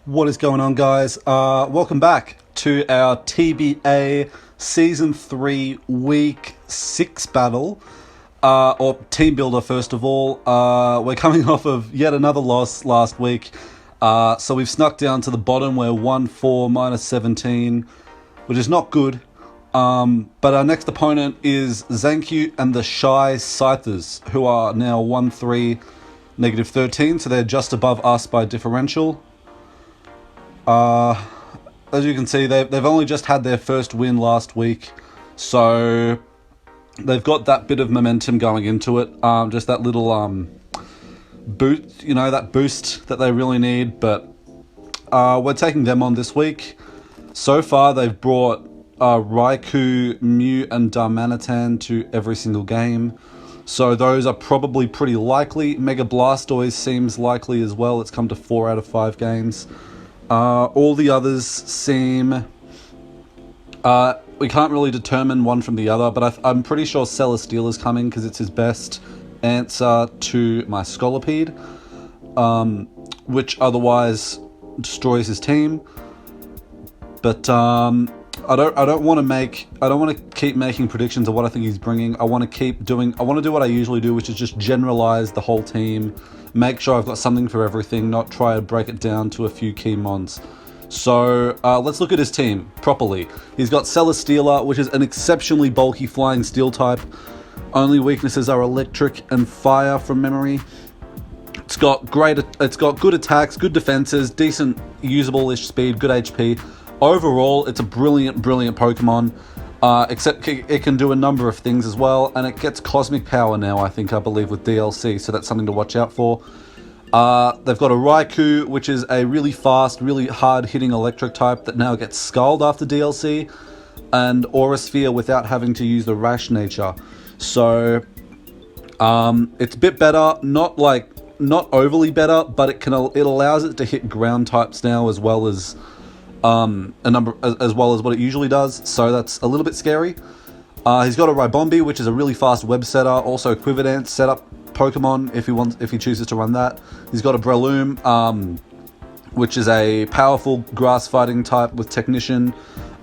What is going on, guys? Welcome back to our TBA Season 3 Week 6 battle, or Team Builder first of all. We're coming off of yet another loss last week, so we've snuck down to the bottom. We're 1-4 minus 17, which is not good. But our next opponent is Zankyou and the Shy Scythers, who are now 1-3 negative 13, so they're just above us by differential. As you can see, they've only just had their first win last week, so they've got that bit of momentum going into it. Just that little boost, that boost that they really need. But we're taking them on this week. So far, they've brought Raikou, Mew, and Darmanitan to every single game. So those are probably pretty likely. Mega Blastoise seems likely as well. It's come to 4 out of 5 games. All the others seem... we can't really determine one from the other, but I'm pretty sure Celesteela is coming because it's his best answer to my Scolipede, which otherwise destroys his team. But I don't want to keep making predictions of what I think he's bringing. I want to do what I usually do, which is just generalize the whole team. Make sure I've got something for everything, not try to break it down to a few key mons. So let's look at his team properly. He's got Celesteela, which is an exceptionally bulky flying steel type. Only weaknesses are electric and fire from memory. It's got good attacks, good defenses, decent usable-ish speed, good HP. Overall, it's a brilliant Pokemon. Except it can do a number of things as well, and it gets Cosmic Power now, I believe, with DLC, so that's something to watch out for. They've got a Raikou, which is a really fast, really hard-hitting electric type that now gets Scald after DLC, and Aura Sphere without having to use the Rash nature. So, it's a bit better, not overly better, but it allows it to hit ground types now as well as as well as what it usually does, so that's a little bit scary. He's got a Ribombi, which is a really fast web setter, also Quiver setup Pokemon if he chooses to run that. He's got a Breloom, which is a powerful grass fighting type with Technician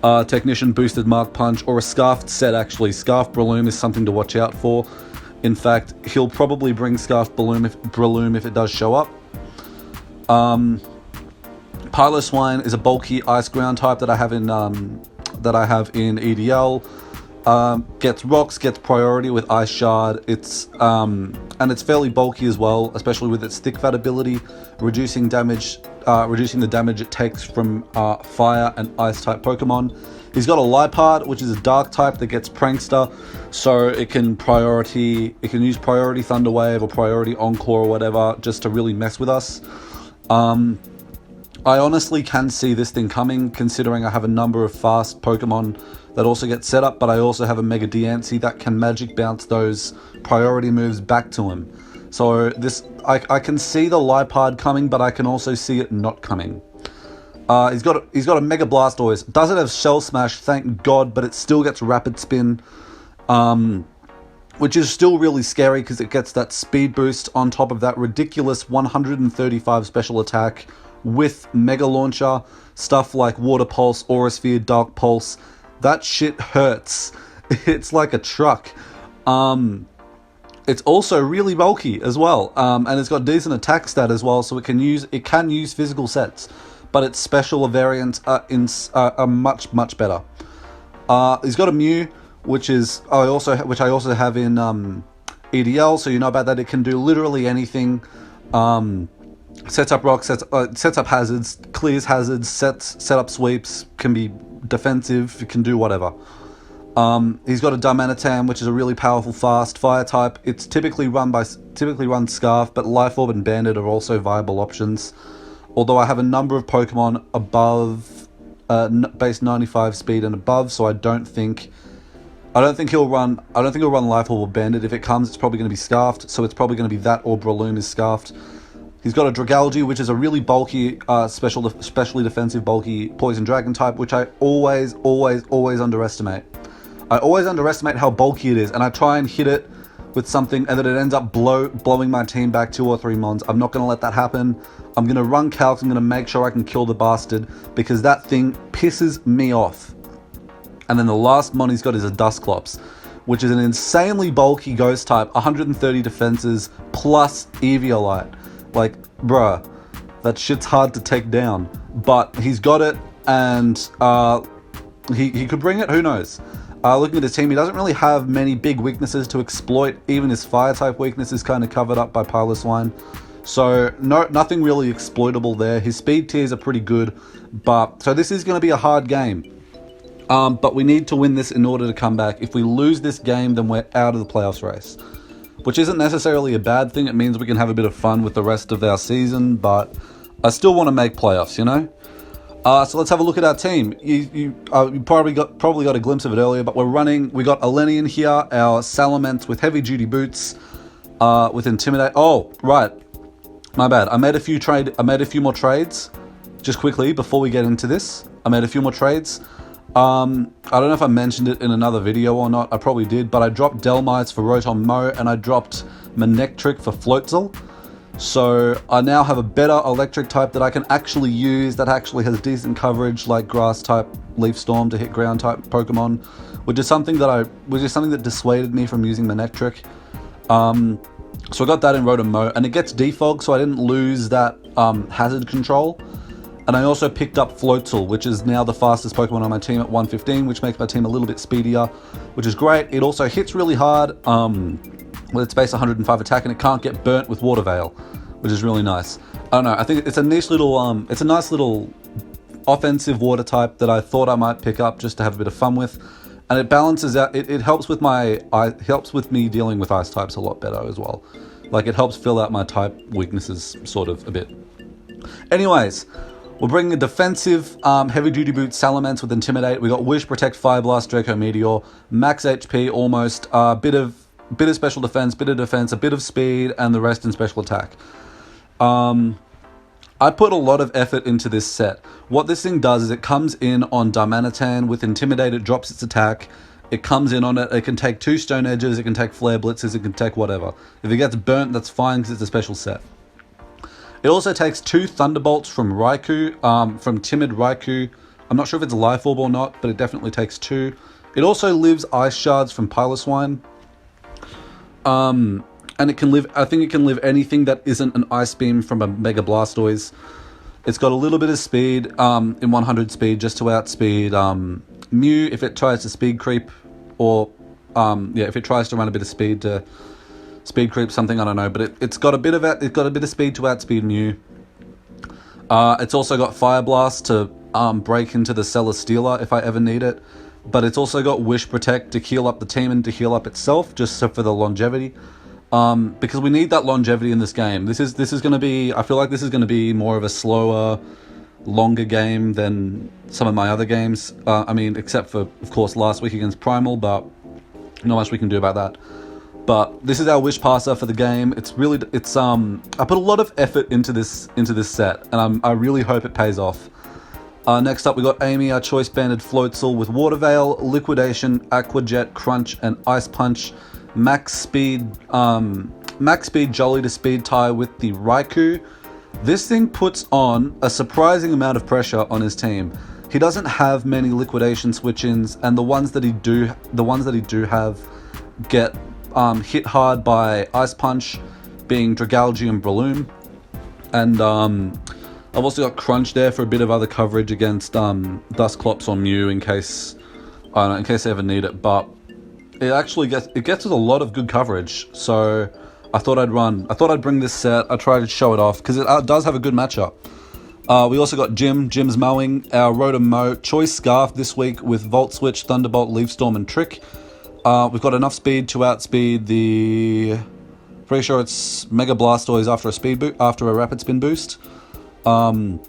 boosted Mark Punch, or a Scarfed set actually. Scarfed Breloom is something to watch out for. In fact, he'll probably bring Scarfed Breloom if it does show up. Piloswine is a bulky ice ground type that I have in EDL. Gets rocks, gets priority with Ice Shard. And it's fairly bulky as well, especially with its thick fat ability, reducing the damage it takes from fire and ice type Pokemon. He's got a Liepard, which is a dark type that gets Prankster, so it can use priority Thunder Wave or priority Encore or whatever just to really mess with us. I honestly can see this thing coming, considering I have a number of fast Pokemon that also get set up, but I also have a Mega Diancie that can magic bounce those priority moves back to him. So I can see the Liepard coming, but I can also see it not coming. He's got a Mega Blastoise. Doesn't have Shell Smash, thank God, but it still gets Rapid Spin, which is still really scary because it gets that speed boost on top of that ridiculous 135 special attack with Mega Launcher, stuff like Water Pulse, Aura Sphere, Dark Pulse. That shit hurts. It's like a truck. It's also really bulky as well, and it's got decent attack stat as well, so it can use physical sets, but its special variants are much better. He's got a Mew, which I also have in EDL, so you know about that. It can do literally anything. Sets up rocks, sets up hazards, clears hazards, sets up sweeps, can be defensive, it can do whatever. He's got a Darmanitan, which is a really powerful fast fire type. It's typically run Scarf, but Life Orb and Bandit are also viable options. Although I have a number of Pokemon above base 95 speed and above, so I don't think he'll run Life Orb or Bandit. If it comes, it's probably going to be Scarfed, so it's probably going to be that or Breloom is Scarfed. He's got a Dragalge, which is a really bulky, specially defensive, bulky Poison Dragon type, which I always underestimate. I always underestimate how bulky it is, and I try and hit it with something and then it ends up blowing my team back 2 or 3 mons. I'm not going to let that happen. I'm going to run calcs. I'm going to make sure I can kill the bastard because that thing pisses me off. And then the last mon he's got is a Dusclops, which is an insanely bulky ghost type, 130 defenses plus Eviolite. Like, bruh, that shit's hard to take down. But he's got it, and he could bring it, who knows. Looking at his team, he doesn't really have many big weaknesses to exploit. Even his fire type weakness is kind of covered up by Piloswine. So nothing really exploitable there. His speed tiers are pretty good, so this is going to be a hard game. But we need to win this in order to come back. If we lose this game, then we're out of the playoffs race, which isn't necessarily a bad thing. It means we can have a bit of fun with the rest of our season, but I still want to make playoffs, you know? So let's have a look at our team. You probably got a glimpse of it earlier, but we got Elenian here, our Salamence with heavy duty boots, with Intimidate. Oh, right. My bad. I made a few more trades, just quickly, before we get into this. I made a few more trades. I don't know if I mentioned it in another video or not. I probably did, but I dropped Delmites for Rotom Mo, and I dropped Manectric for Floatzel. So I now have a better electric type that I can actually use, that actually has decent coverage, like grass type Leaf Storm to hit ground type Pokemon, which is something that dissuaded me from using Manectric. So I got that in Rotom Mo, and it gets defog, so I didn't lose that hazard control. And I also picked up Floatzel, which is now the fastest Pokemon on my team at 115, which makes my team a little bit speedier, which is great. It also hits really hard with its base 105 attack, and it can't get burnt with Water Veil, which is really nice. I don't know, I think it's a nice little offensive water type that I thought I might pick up just to have a bit of fun with. And it balances out, it helps with me dealing with ice types a lot better as well. Like, it helps fill out my type weaknesses sort of a bit. Anyways, we're bringing a defensive heavy duty boot Salamence with Intimidate. We got Wish, Protect, Fire Blast, Draco Meteor, max HP almost, bit of special defense, bit of defense, a bit of speed, and the rest in special attack. I put a lot of effort into this set. What this thing does is it comes in on Darmanitan with Intimidate, it drops its attack, it comes in on it, it can take 2 Stone Edges, it can take Flare Blitzes, it can take whatever. If it gets burnt, that's fine because it's a special set. It also takes 2 Thunderbolts from Raikou, from Timid Raikou. I'm not sure if it's Life Orb or not, but it definitely takes 2. It also lives Ice Shards from Piloswine. And it can live, I think it can live anything that isn't an Ice Beam from a Mega Blastoise. It's got a little bit of speed, in 100 speed, just to outspeed Mew if it tries to speed creep, or if it tries to run a bit of speed to speed creep something, I don't know, but it's got a bit of speed to outspeed Mew. It's also got Fire Blast to break into the Celesteela if I ever need it, but it's also got Wish, Protect to heal up the team and to heal up itself, just so for the longevity. Because we need that longevity in this game. This is going to be, I feel like this is going to be more of a slower, longer game than some of my other games. I mean, except for, of course, last week against Primal, but not much we can do about that. But this is our Wish Passer for the game. I put a lot of effort into this set, and I really hope it pays off. Next up, we got Amy, our Choice Banded Floatzel with Water Veil, Liquidation, Aqua Jet, Crunch, and Ice Punch. Max speed Jolly to speed tie with the Raikou. This thing puts on a surprising amount of pressure on his team. He doesn't have many liquidation switch-ins, and the ones that he do have get hit hard by Ice Punch, being Dragalge and Breloom. And I've also got Crunch there for a bit of other coverage against Dusclops or Mew in case I ever need it, but it gets us a lot of good coverage. So I thought I'd bring this set. I tried to show it off because it does have a good matchup. We also got Jim's Mowing, our Rotom Mo, Choice Scarf this week with Volt Switch, Thunderbolt, Leaf Storm, and Trick. We've got enough speed to outspeed the, pretty sure it's Mega Blastoise after a Rapid Spin boost. And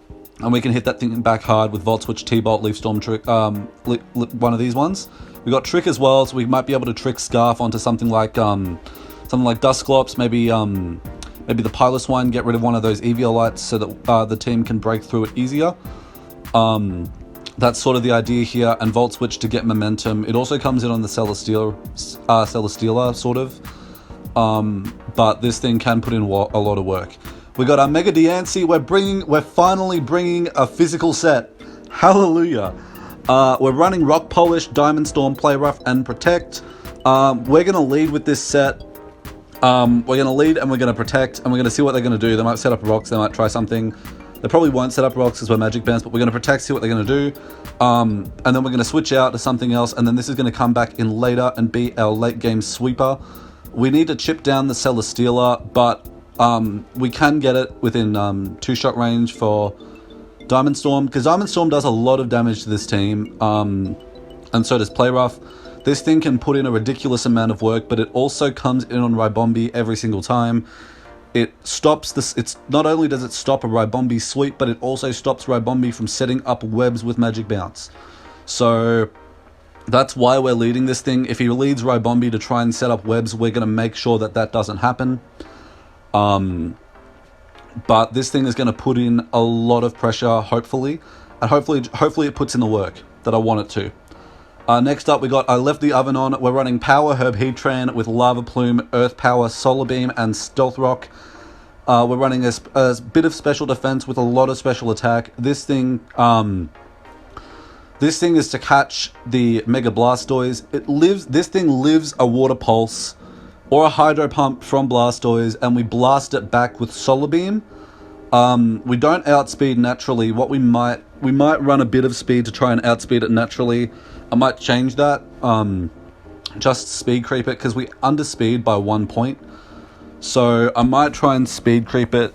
we can hit that thing back hard with Volt Switch, T-Bolt, Leaf Storm, Trick, one of these ones. We got Trick as well, so we might be able to trick Scarf onto something like Dusclops, maybe the Piloswine, get rid of one of those Eviolites so that the team can break through it easier. That's sort of the idea here, and Volt Switch to get momentum. It also comes in on the Celesteela, sort of. but this thing can put in a lot of work. We got our Mega Diancie. We're finally bringing a physical set. Hallelujah. We're running Rock Polish, Diamond Storm, Play Rough, and Protect. We're gonna lead with this set. We're gonna lead and we're gonna protect, and we're gonna see what they're gonna do. They might set up rocks. They might try something. They probably won't set up rocks because we're magic bands, but we're gonna protect, see what they're gonna do, and then we're gonna switch out to something else, and then this is gonna come back in later and be our late game sweeper. We need to chip down the Celesteela, but we can get it within 2-shot range for Diamond Storm, because Diamond Storm does a lot of damage to this team, and so does Play Rough. This thing can put in a ridiculous amount of work, but it also comes in on Ribombi every single time. It stops this. It's not only does it stop a Ribombi sweep, but it also stops Ribombi from setting up webs with Magic Bounce. So that's why we're leading this thing. If he leads Ribombi to try and set up webs, we're going to make sure that that doesn't happen. But this thing is going to put in a lot of pressure, hopefully, and hopefully it puts in the work that I want it to. Next up, I left the oven on. We're running Power Herb Heatran with Lava Plume, Earth Power, Solar Beam, and Stealth Rock. We're running a bit of special defense with a lot of special attack. This thing is to catch the Mega Blastoise. This thing lives a Water Pulse or a Hydro Pump from Blastoise, and we blast it back with Solar Beam. We don't outspeed naturally. We might run a bit of speed to try and outspeed it naturally. I might change that. Just speed creep it, because we underspeed by 1 point. So I might try and speed creep a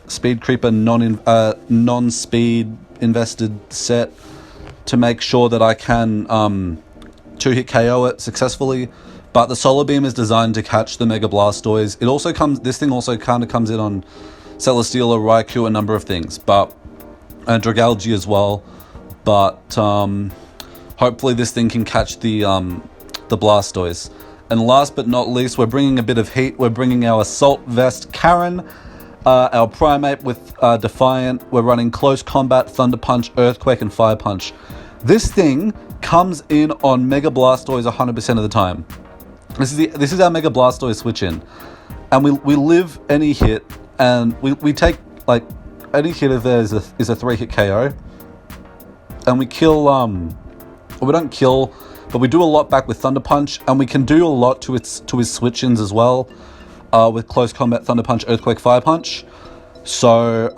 non-speed invested set to make sure that I can 2-hit KO it successfully. But the Solar Beam is designed to catch the Mega Blastoise. This thing also kind of comes in on Celesteela, Raikou, a number of things, and Dragalge as well. But hopefully this thing can catch the Blastoise. And last but not least, we're bringing a bit of heat. We're bringing our Assault Vest Karen, our Primate with Defiant. We're running Close Combat, Thunder Punch, Earthquake, and Fire Punch. This thing comes in on Mega Blastoise 100% of the time. This is our Mega Blastoise switch in, and we live any hit, and we take like any hit if there is a 3-hit KO, and we kill we don't kill, but we do a lot back with Thunder Punch, and we can do a lot to his switch-ins as well, with Close Combat, Thunder Punch, Earthquake, Fire Punch. So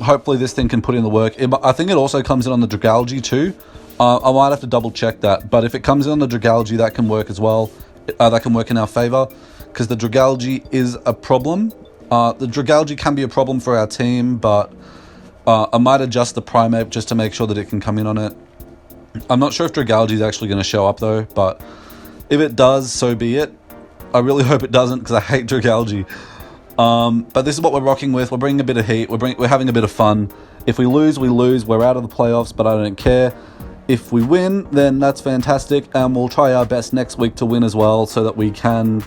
hopefully this thing can put in the work. I think it also comes in on the Dragalge too. I might have to double check that, but if it comes in on the Dragalge, that can work as well. That can work in our favor, because the Dragalge is a problem. The Dragalge can be a problem for our team, but I might adjust the Primate just to make sure that it can come in on it. I'm not sure if Dragalge is actually going to show up though, but if it does, so be it. I really hope it doesn't, because I hate Dragalge. But this is what we're rocking with. We're bringing a bit of heat. We're having a bit of fun. If we lose, we lose. We're out of the playoffs, but I don't care. If we win, then that's fantastic, and we'll try our best next week to win as well, so that we can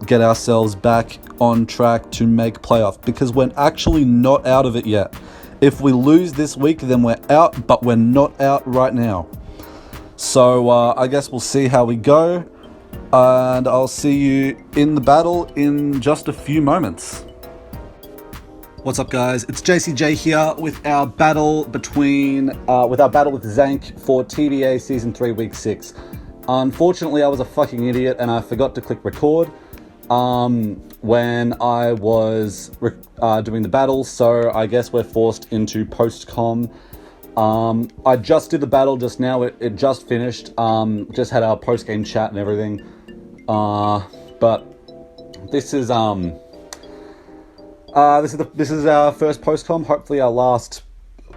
get ourselves back on track to make playoff, because we're actually not out of it yet. If we lose this week, then we're out, but we're not out right now. So I guess we'll see how we go, and I'll see you in the battle in just a few moments. What's up, guys? It's JCJ here with our battle with Zank for TBA Season 3 Week 6. Unfortunately, I was a fucking idiot and I forgot to click record when I was doing the battle, so I guess we're forced into post-com. I just did the battle just now. It just finished. Just had our post-game chat and everything. But this is this is our first post-com, hopefully our last,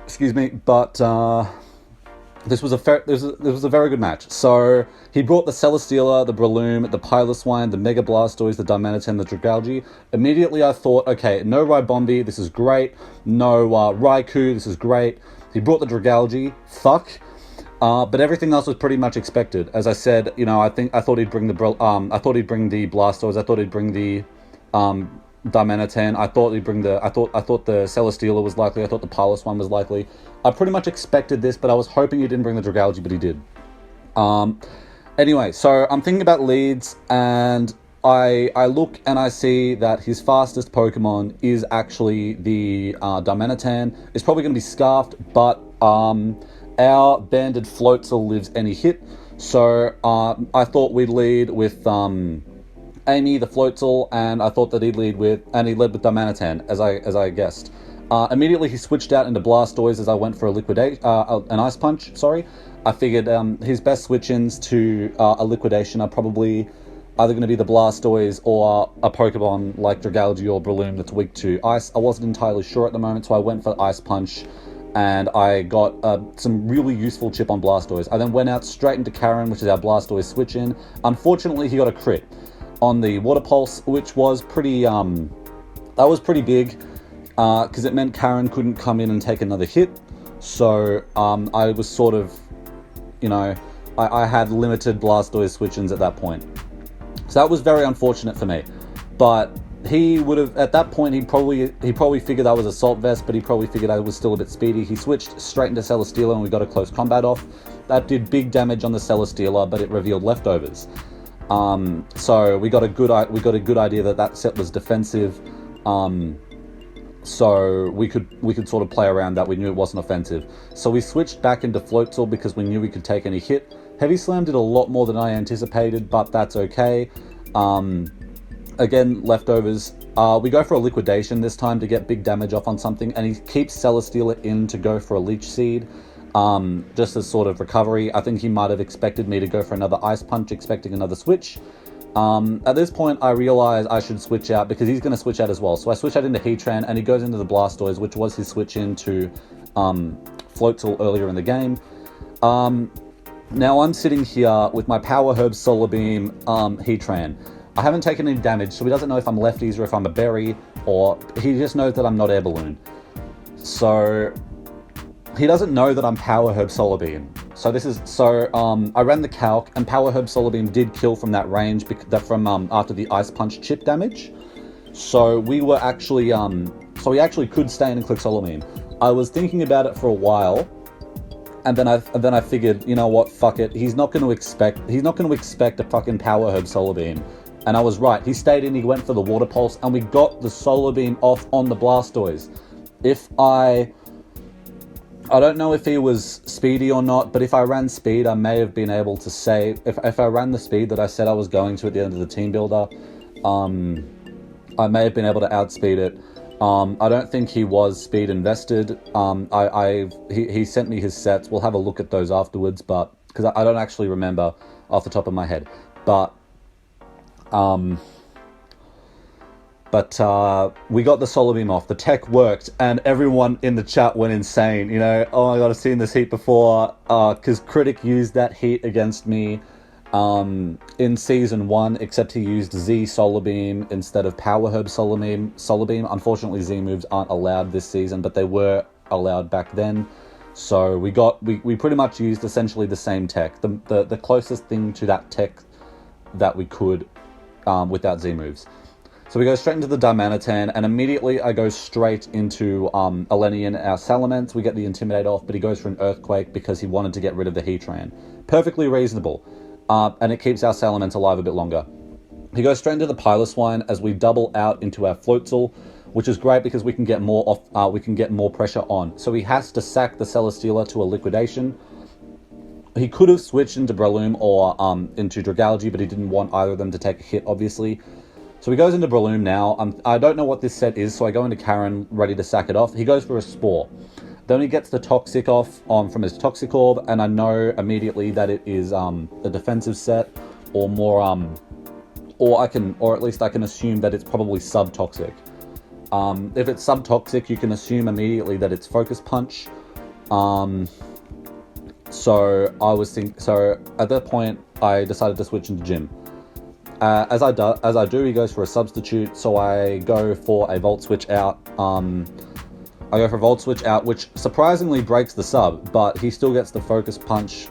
excuse me, but this was a very good match. So he brought the Celesteela, the Breloom, the Piloswine, the Mega Blastoise, the Dimaniten, the Dragalge. Immediately I thought, okay, no Ribombi, this is great. No Raikou, this is great. He brought the Dragalge, fuck. But everything else was pretty much expected. As I said, you know, I thought he'd bring the Blastoise. I thought he'd bring the Dimaniten. I thought the Celesteela was likely. I thought the Piloswine was likely. I pretty much expected this, but I was hoping he didn't bring the Dragalge, but he did. Anyway, so I'm thinking about leads, and I look and I see that his fastest Pokemon is actually the Dimanatan. It's probably going to be Scarfed, but our banded Floatzel lives any hit. So I thought we'd lead with Amy, the Floatzel, and I thought that he led with Dimanatan, as I guessed. Immediately he switched out into Blastoise as I went for an Ice Punch, sorry. I figured his best switch-ins to a Liquidation are probably either going to be the Blastoise or a Pokemon like Dragalge or Breloom that's weak to Ice. I wasn't entirely sure at the moment, so I went for Ice Punch, and I got some really useful chip on Blastoise. I then went out straight into Karen, which is our Blastoise switch-in. Unfortunately, he got a crit on the Water Pulse, which was pretty, that was pretty big, because it meant Karen couldn't come in and take another hit. So I was sort of, you know, I had limited Blastoise switch-ins at that point. So that was very unfortunate for me. But he would have, at that point, he probably figured I was Assault Vest, but he probably figured I was still a bit speedy. He switched straight into Celesteela and we got a close combat off. That did big damage on the Celesteela, but it revealed leftovers. So we got a good idea that set was defensive. So we could sort of play around that. We knew it wasn't offensive. So we switched back into Floatzel because we knew we could take any hit. Heavy Slam did a lot more than I anticipated, but that's okay. Again, leftovers. We go for a Liquidation this time to get big damage off on something, and he keeps Celesteela in to go for a Leech Seed, just as sort of recovery. I think he might have expected me to go for another Ice Punch, expecting another switch. At this point, I realize I should switch out because he's going to switch out as well. So I switch out into Heatran, and he goes into the Blastoise, which was his switch into Floatzel earlier in the game. Now I'm sitting here with my Power Herb Solar Beam Heatran. I haven't taken any damage, so he doesn't know if I'm lefties or if I'm a berry, or he just knows that I'm not Air Balloon. So he doesn't know that I'm Power Herb Solar Beam. So I ran the calc, and Power Herb Solar Beam did kill from that range after the Ice Punch chip damage. So we were actually we actually could stay in and click Solar Beam. I was thinking about it for a while, and then I figured, you know what, fuck it. He's not going to expect a fucking Power Herb Solar Beam. And I was right. He stayed in, he went for the Water Pulse, and we got the Solar Beam off on the Blastoise. I don't know if he was speedy or not, but if I ran speed, I may have been able to say, if I ran the speed that I said I was going to at the end of the team builder, I may have been able to outspeed it. I don't think he was speed invested. He sent me his sets. We'll have a look at those afterwards, but because I don't actually remember off the top of my head. But we got the Solar Beam off. The tech worked, and everyone in the chat went insane. You know, oh my god, I've seen this heat before. Because Critic used that heat against me in Season 1, except he used Z Solar Beam instead of Power Herb Solar Beam. Unfortunately, Z moves aren't allowed this season, but they were allowed back then. So we pretty much used essentially the same tech. The closest thing to that tech that we could without Z moves. So we go straight into the Dimanatan, and immediately I go straight into Elenian, our Salamence. We get the Intimidate off, but he goes for an Earthquake because he wanted to get rid of the Heatran. Perfectly reasonable, and it keeps our Salamence alive a bit longer. He goes straight into the Piloswine as we double out into our Floatzel, which is great because we can get more off. We can get more pressure on. So he has to sack the Celesteela to a Liquidation. He could have switched into Breloom or into Dragalge, but he didn't want either of them to take a hit, obviously. So he goes into Breloom now. I don't know what this set is, so I go into Karen, ready to sack it off. He goes for a Spore. Then he gets the Toxic off from his Toxic Orb, and I know immediately that it is a defensive set, or more, or at least I can assume that it's probably sub-toxic. If it's sub-toxic, you can assume immediately that it's Focus Punch. So at that point, I decided to switch into Gym. As I do, he goes for a Substitute, so I go for a Volt Switch out. Which surprisingly breaks the sub, but he still gets the Focus Punch,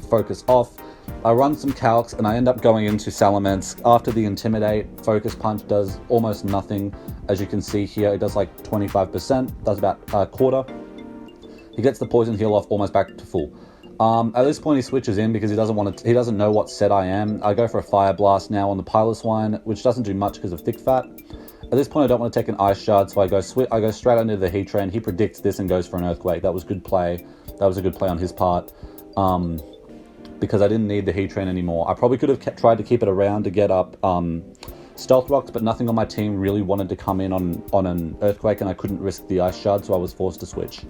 Focus off. I run some calcs, and I end up going into Salamence. After the Intimidate, Focus Punch does almost nothing. As you can see here, it does like 25%, does about a quarter. He gets the Poison Heal off almost back to full. At this point, he switches in because he doesn't want to. He doesn't know what set I am. I go for a Fire Blast now on the Pilot Swine, which doesn't do much because of Thick Fat. At this point, I don't want to take an Ice Shard, so I go straight under the Heat Train. He predicts this and goes for an Earthquake. That was good play. That was a good play on his part, because I didn't need the Heat Train anymore. I probably could have tried to keep it around to get up Stealth Rocks, but nothing on my team really wanted to come in on an Earthquake, and I couldn't risk the Ice Shard, so I was forced to switch.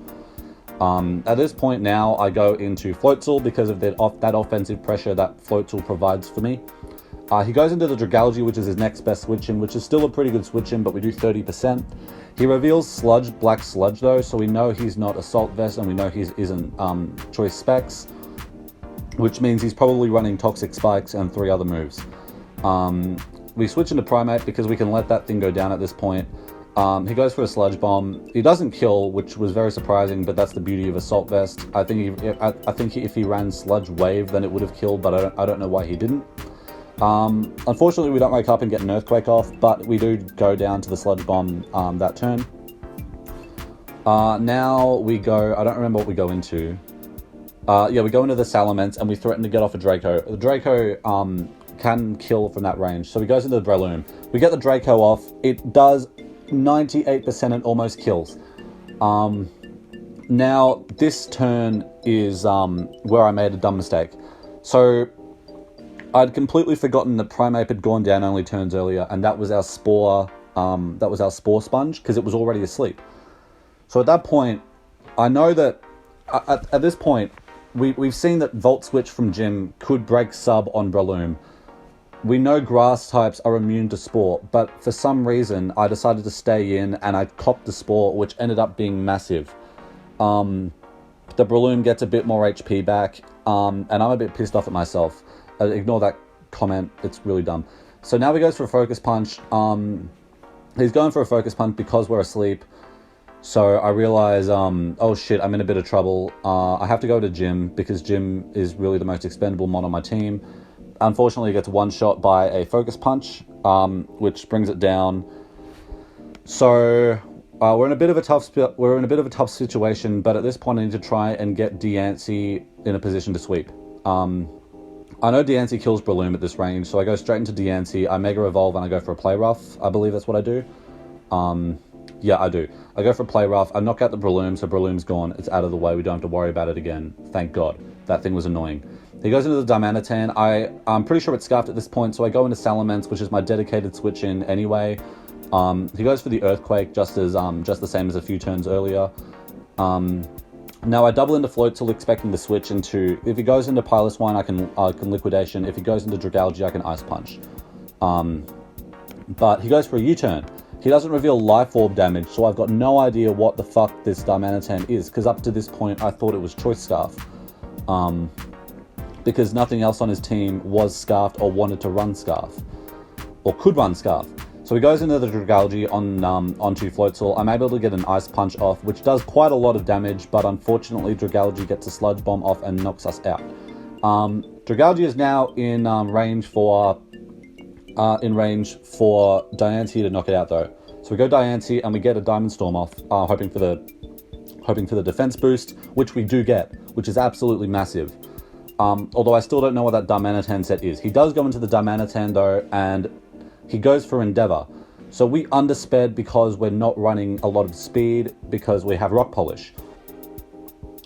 At this point now, I go into Floatzel because of that offensive pressure that Floatzel provides for me. He goes into the Dragalge, which is his next best switch-in, which is still a pretty good switch-in, but we do 30%. He reveals Sludge, Black Sludge though, so we know he's not Assault Vest, and we know he isn't Choice Specs, which means he's probably running Toxic Spikes and 3 other moves. We switch into Primate because we can let that thing go down at this point. He goes for a Sludge Bomb. He doesn't kill, which was very surprising, but that's the beauty of Assault Vest. I think if he ran Sludge Wave, then it would have killed, but I don't know why he didn't. Unfortunately, we don't wake up and get an Earthquake off, but we do go down to the Sludge Bomb that turn. Now we go... I don't remember what we go into. Yeah, we go into the Salamence, and we threaten to get off a Draco. The Draco can kill from that range, so he goes into the Breloom. We get the Draco off. It does 98% and almost kills. Now, this turn is where I made a dumb mistake. So, I'd completely forgotten that Primeape had gone down only turns earlier, and that was our Spore Sponge, because it was already asleep. So at that point, I know that at this point, we've seen that Volt Switch from Gym could break sub on Breloom. We know Grass types are immune to Spore, but for some reason, I decided to stay in, and I copped the Spore, which ended up being massive. The Breloom gets a bit more HP back, and I'm a bit pissed off at myself. Ignore that comment, it's really dumb. So now he goes for a Focus Punch. He's going for a Focus Punch because we're asleep. So I realize, oh shit, I'm in a bit of trouble. I have to go to Gym because Gym is really the most expendable mon on my team. Unfortunately, he gets one shot by a Focus Punch, which brings it down. So we're in a bit of a tough situation, but at this point I need to try and get Diancie in a position to sweep. I know Diancie kills Breloom at this range, so I go straight into Diancie, I Mega Evolve, and I go for a Play Rough. I believe that's what I do. Yeah, I do. I go for a Play Rough, I knock out the Breloom, so Breloom's gone. It's out of the way, we don't have to worry about it again. Thank God. That thing was annoying. He goes into the Dimanatan. I'm pretty sure it's Scarfed at this point, so I go into Salamence, which is my dedicated switch-in anyway. He goes for the Earthquake, just the same as a few turns earlier. Now I double into Floatzel, expecting to switch into... If he goes into Pilot Swine, I can Liquidation. If he goes into Dragalge, I can Ice Punch. But he goes for a U-turn. He doesn't reveal Life Orb damage, so I've got no idea what the fuck this Dimanatan is, because up to this point, I thought it was Choice Scarf. Because nothing else on his team was Scarfed or wanted to run Scarf. Or could run Scarf. So he goes into the Dragalge onto Floatzel. I'm able to get an Ice Punch off, which does quite a lot of damage, but unfortunately Dragalge gets a Sludge Bomb off and knocks us out. Dragalge is now in range for Diancie to knock it out though. So we go Diancie and we get a Diamond Storm off, hoping for the defense boost, which we do get, which is absolutely massive. Although I still don't know what that Dimanatan set is. He does go into the Dimanatan though, and he goes for Endeavour. So we undersped because we're not running a lot of speed because we have Rock Polish.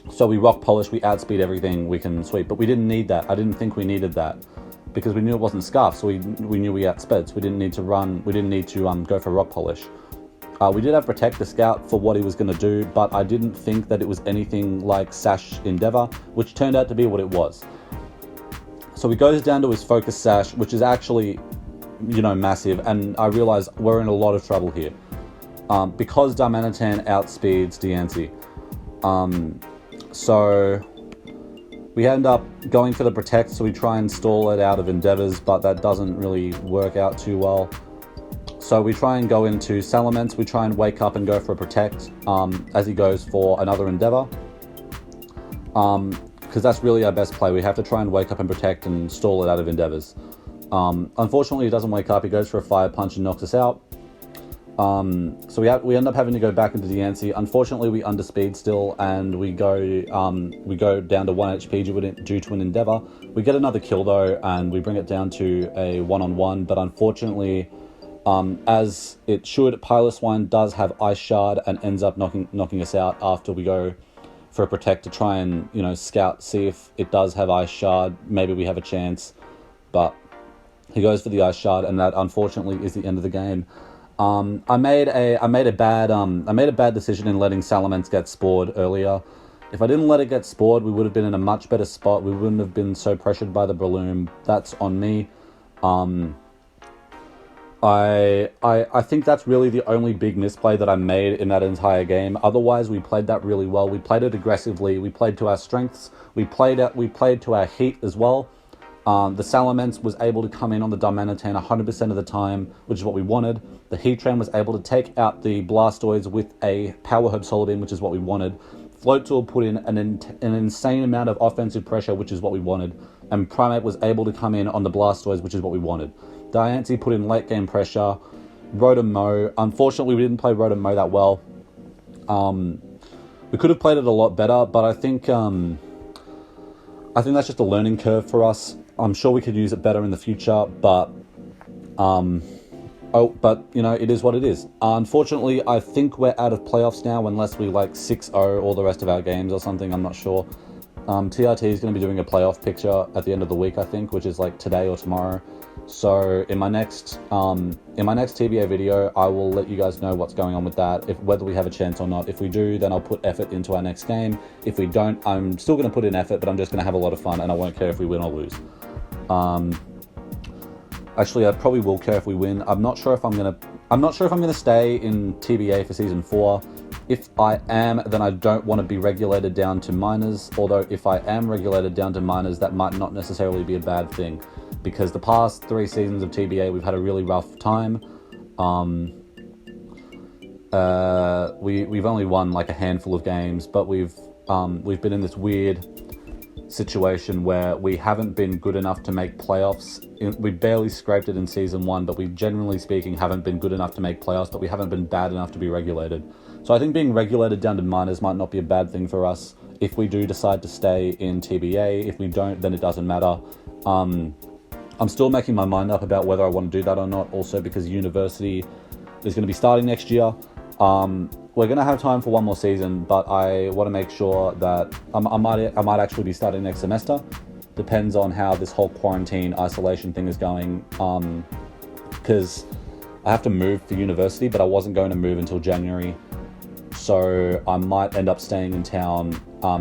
So we Rock Polish, we outspeed everything, we can sweep. But we didn't need that. I didn't think we needed that because we knew it wasn't Scarf, so we knew we outsped. So we didn't need to go for Rock Polish. We did have Protect the Scout for what he was going to do, but I didn't think that it was anything like Sash Endeavour, which turned out to be what it was. So he goes down to his Focus Sash, which is actually, massive, and I realize we're in a lot of trouble here. Because Dimanatan outspeeds Diancie. So we end up going for the Protect, so we try and stall it out of Endeavours, but that doesn't really work out too well. So we try and go into Salamence, we try and wake up and go for a Protect as he goes for another Endeavour. Because that's really our best play. We have to try and wake up and Protect and stall it out of Endeavours. Unfortunately, he doesn't wake up. He goes for a Fire Punch and knocks us out. So we end up having to go back into the Yancy. Unfortunately, we underspeed still, and we go down to 1 HP due to an Endeavour. We get another kill though, and we bring it down to a 1-on-1. But unfortunately, as it should, Piloswine does have Ice Shard and ends up knocking us out after we go for a Protect to try and scout, see if it does have Ice Shard. Maybe we have a chance, but he goes for the Ice Shard, and that unfortunately is the end of the game. I made a bad decision in letting Salamence get spored earlier. If I didn't let it get spored, we would have been in a much better spot. We wouldn't have been so pressured by the Breloom. That's on me. I think that's really the only big misplay that I made in that entire game. Otherwise, we played that really well. We played it aggressively. We played to our strengths. We played to our heat as well. The Salamence was able to come in on the Darmanitan 100% of the time, which is what we wanted. The Heatran was able to take out the Blastoise with a Power Herb Solar Beam, which is what we wanted. Float Tool put in an insane amount of offensive pressure, which is what we wanted. And Primeape was able to come in on the Blastoise, which is what we wanted. Diancie put in late game pressure. Rotom-Mow. Unfortunately, we didn't play Rotom-Mow that well. We could have played it a lot better, but I think that's just a learning curve for us. I'm sure we could use it better in the future, but it is what it is. Unfortunately, I think we're out of playoffs now, unless we 6-0 all the rest of our games or something. I'm not sure. TRT is going to be doing a playoff picture at the end of the week, I think, which is today or tomorrow. So in my next TBA video, I will let you guys know what's going on with that, whether we have a chance or not. If we do, then I'll put effort into our next game. If we don't, I'm still going to put in effort, but I'm just going to have a lot of fun, and I won't care if we win or lose. Actually, I probably will care if we win. I'm not sure if I'm gonna stay in TBA for season 4. If I am, then I don't want to be regulated down to minors. Although if I am regulated down to minors, that might not necessarily be a bad thing, because the past 3 seasons of TBA we've had a really rough time. We've only won a handful of games, but we've been in this weird situation where we haven't been good enough to make playoffs. We barely scraped it in season 1, but we generally speaking haven't been good enough to make playoffs, but we haven't been bad enough to be regulated. So I think being regulated down to minors might not be a bad thing for us if we do decide to stay in TBA. If we don't, then it doesn't matter. I'm still making my mind up about whether I want to do that or not, also because university is going to be starting next year. We're going to have time for one more season, but I want to make sure that I might actually be starting next semester. Depends on how this whole quarantine isolation thing is going, because I have to move for university, but I wasn't going to move until January, so I might end up staying in town.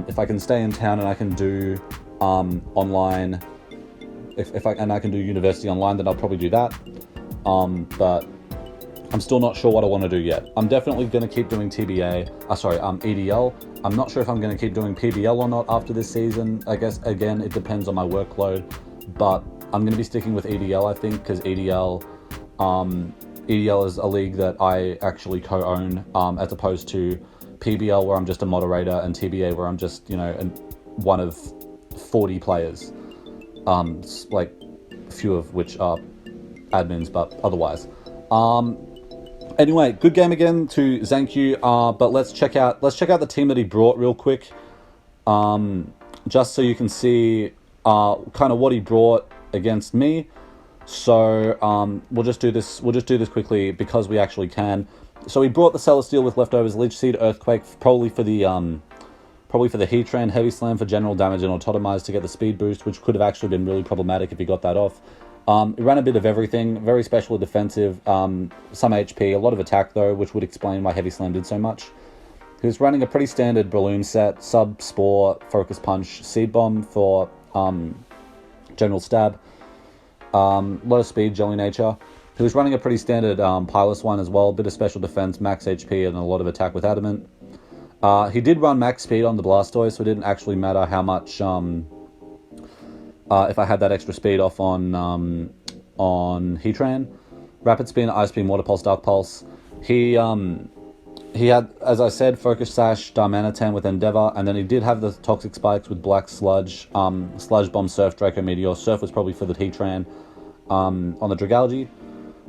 If I can stay in town and I can do online, if I can do university online, then I'll probably do that. But I'm still not sure what I want to do yet. I'm definitely going to keep doing EDL. I'm not sure if I'm going to keep doing PBL or not after this season. I guess, again, it depends on my workload. But I'm going to be sticking with EDL, I think, because EDL is a league that I actually co-own, as opposed to PBL, where I'm just a moderator, and TBA, where I'm just, one of 40 players. A few of which are admins, but otherwise. Anyway, good game again to Zankyou, but let's check out the team that he brought real quick, just so you can see kind of what he brought against me. So we'll just do this quickly because we actually can. So he brought the Celesteal with leftovers, Leech Seed, Earthquake, probably for the Heatran, Heavy Slam for general damage, and Autotomize to get the speed boost, which could have actually been really problematic if he got that off. He ran a bit of everything, very special defensive, some HP, a lot of attack though, which would explain why Heavy Slam did so much. He was running a pretty standard Breloom set, Sub, Spore, Focus Punch, Seed Bomb for general stab, a lot of speed, Jelly Nature. He was running a pretty standard Piloswine as well, a bit of special defense, max HP, and a lot of attack with Adamant. He did run max speed on the Blastoise, so it didn't actually matter how much... if I had that extra speed off on Heatran. Rapid Spin, Ice Beam, Water Pulse, Dark Pulse. He had, as I said, Focus Sash, Darmanitan with Endeavour, and then he did have the Toxic Spikes with Black Sludge, Sludge Bomb, Surf, Draco Meteor. Surf was probably for the Heatran on the Dragalge.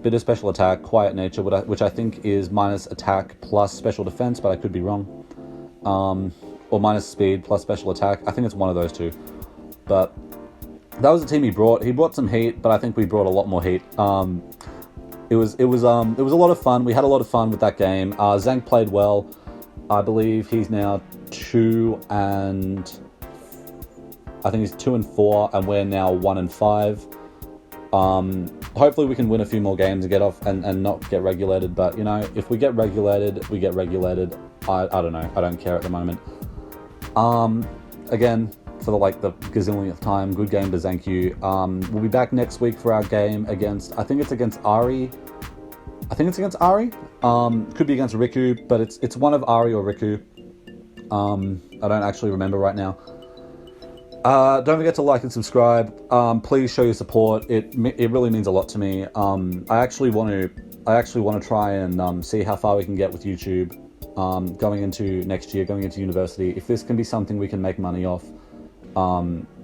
bit of special attack, quiet nature, which I think is minus attack plus special defense, but I could be wrong. Or minus speed plus special attack. I think it's one of those two. But that was the team he brought. He brought some heat, but I think we brought a lot more heat. It was a lot of fun. We had a lot of fun with that game. Zank played well. I believe he's now 2 and 4, and we're now 1 and 5. Hopefully we can win a few more games and get off and not get regulated. But you know, if we get regulated, we get regulated. I don't know. I don't care at the moment. Again, for the gazillionth time, good game to Zankyou. We'll be back next week for our game against, I think it's against Ari. Could be against Riku, but it's one of Ari or Riku. I don't actually remember right now. Don't forget to like and subscribe. Please show your support. It really means a lot to me. I actually want to try and see how far we can get with YouTube. Going into next year, going into university. If this can be something we can make money off,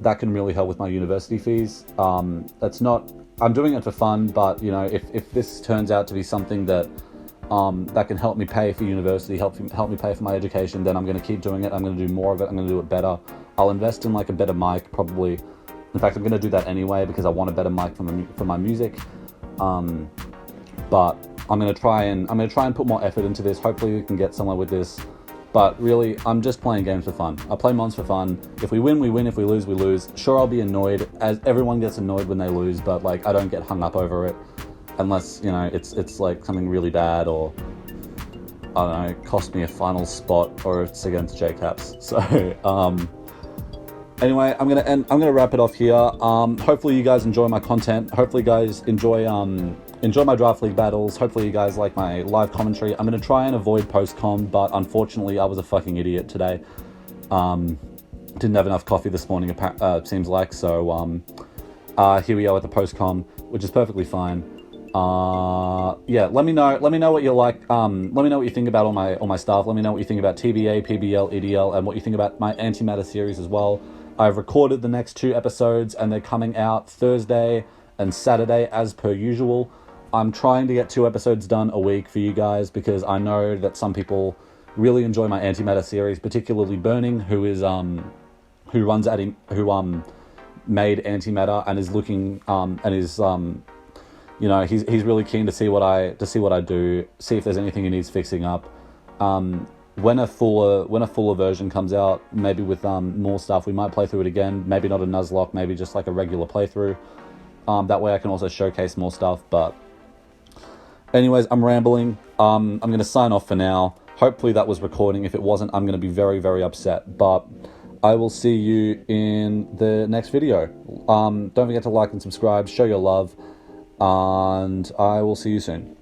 that can really help with my university fees. I'm doing it for fun, but you know, if this turns out to be something that that can help me pay for university, help me pay for my education, then I'm going to keep doing it. I'm going to do more of it. I'm going to do it better. I'll invest in like a better mic, probably. In fact, I'm going to do that anyway because I want a better mic for my music. But I'm going to try and put more effort into this. Hopefully we can get somewhere with this. But really, I'm just playing games for fun. I play Mons for fun. If we win, we win. If we lose, we lose. Sure, I'll be annoyed, as everyone gets annoyed when they lose, but like I don't get hung up over it, unless you know it's like something really bad, or I don't know, cost me a final spot, or it's against JCaps. So anyway, I'm gonna wrap it off here. Hopefully you guys enjoy my content. Hopefully you guys enjoy my draft league battles. Hopefully you guys like my live commentary. I'm going to try and avoid post-com, but unfortunately I was a fucking idiot today. Didn't have enough coffee this morning, seems like, so here we are with the post-com, which is perfectly fine. Yeah, let me know what you like. Let me know what you think about all my stuff. Let me know what you think about TBA, PBL, EDL, and what you think about my antimatter series as well. I've recorded the next 2 episodes and they're coming out Thursday and Saturday as per usual. I'm trying to get 2 episodes done a week for you guys because I know that some people really enjoy my antimatter series, particularly Burning, who made antimatter and is looking and is you know, he's really keen to see what I do, see if there's anything he needs fixing up. When a fuller version comes out, maybe with more stuff, we might play through it again. Maybe not a Nuzlocke, maybe just like a regular playthrough. That way I can also showcase more stuff. But anyways, I'm rambling. I'm going to sign off for now. Hopefully that was recording. If it wasn't, I'm going to be very, very upset. But I will see you in the next video. Don't forget to like and subscribe, show your love, and I will see you soon.